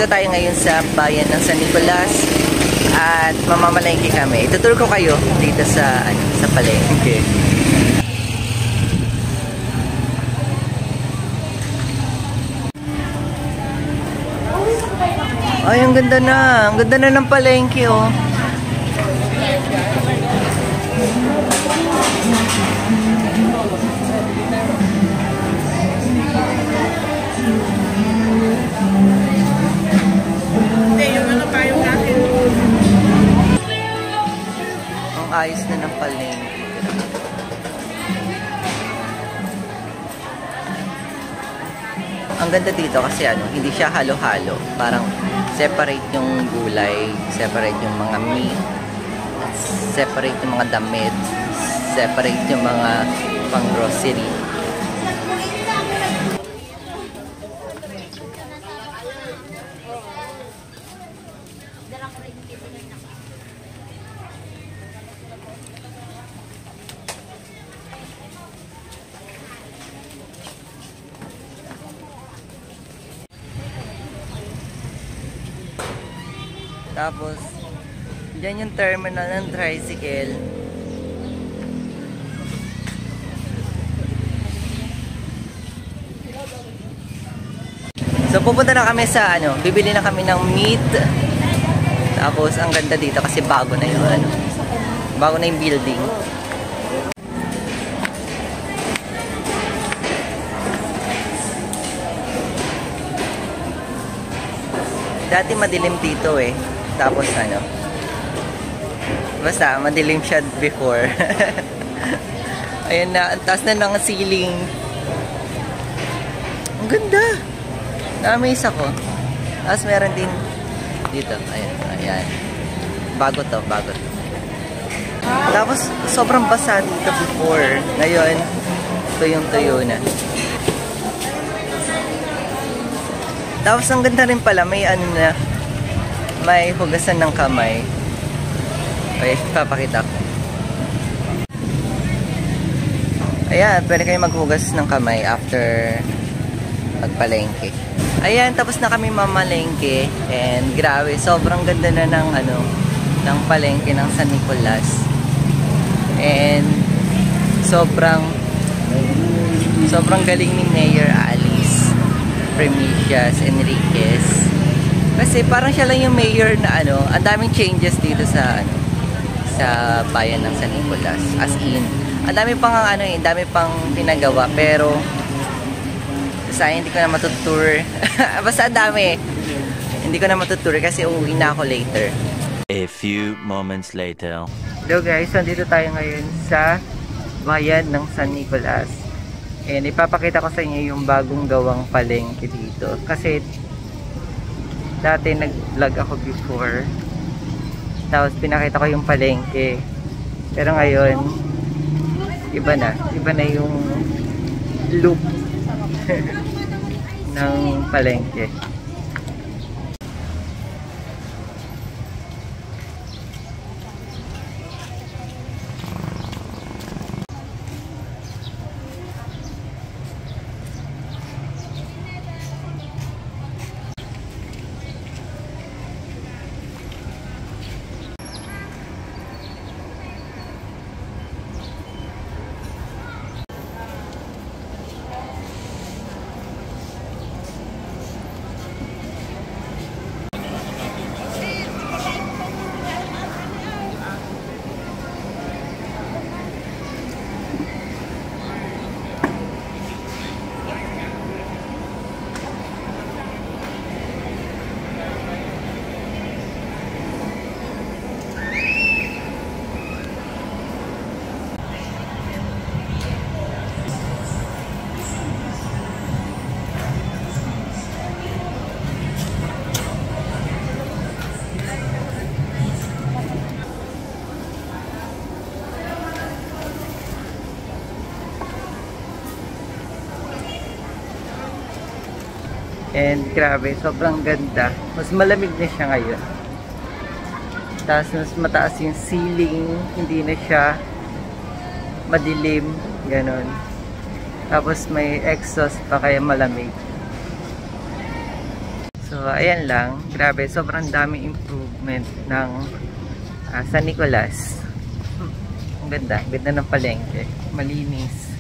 Nandito tayo ngayon sa bayan ng San Nicolas at mamamalengke kami. Ituturo ko kayo dito sa palengke. Ay, ang ganda na. Ang ganda na ng palengke, oh. Ang ayos na ng palengke. Ang ganda dito kasi hindi siya halo-halo. Parang separate yung gulay, separate yung mga meat, separate yung mga damit, separate yung mga pang grocery. Tapos, dyan yung terminal ng tricycle. So, pupunta na kami sa bibili na kami ng meat. Tapos, ang ganda dito kasi bago na yung bago na yung building. Dati madilim dito eh. Tapos basta madilim siya before. Ayan na, ang taas na ng ceiling. Ang ganda. Na-amaze ako. Tapos meron din dito. Ayan. Bago to. Tapos sobrang basa dito before. Ngayon, tuyong-tuyo na. Tapos ang ganda rin pala, may may hugasan ng kamay. Okay, papakita ko. Ayan, pwede kayo maghugas ng kamay after magpalengke. Ayan, tapos na kami mamalengke. And grabe, sobrang ganda na ng palengke ng San Nicolas. And sobrang galing ni Mayor Alice Remedios Enriquez. Kasi parang siya lang yung mayor na ang daming changes dito sa bayan ng San Nicolas. As in, ang dami pang dami pang pinagawa, pero sa hindi ko na matutur. Basta dami. Hindi ko na matutur kasi uuwi na ako later. A few moments later. Hello guys, nandito tayo ngayon sa bayan ng San Nicolas. And ipapakita ko sa inyo yung bagong gawang palengke dito. Kasi dati nag-vlog ako before. Tapos pinakita ko yung palengke. Pero ngayon, iba na yung look ng palengke. And grabe, sobrang ganda. Mas malamig na siya ngayon. Tapos mas mataas yung ceiling, hindi na siya madilim, ganon. Tapos may exhaust pa kaya malamig. So, ayan lang. Grabe, sobrang daming improvement ng San Nicolas. Ang ganda. Ganda ng palengke. Malinis.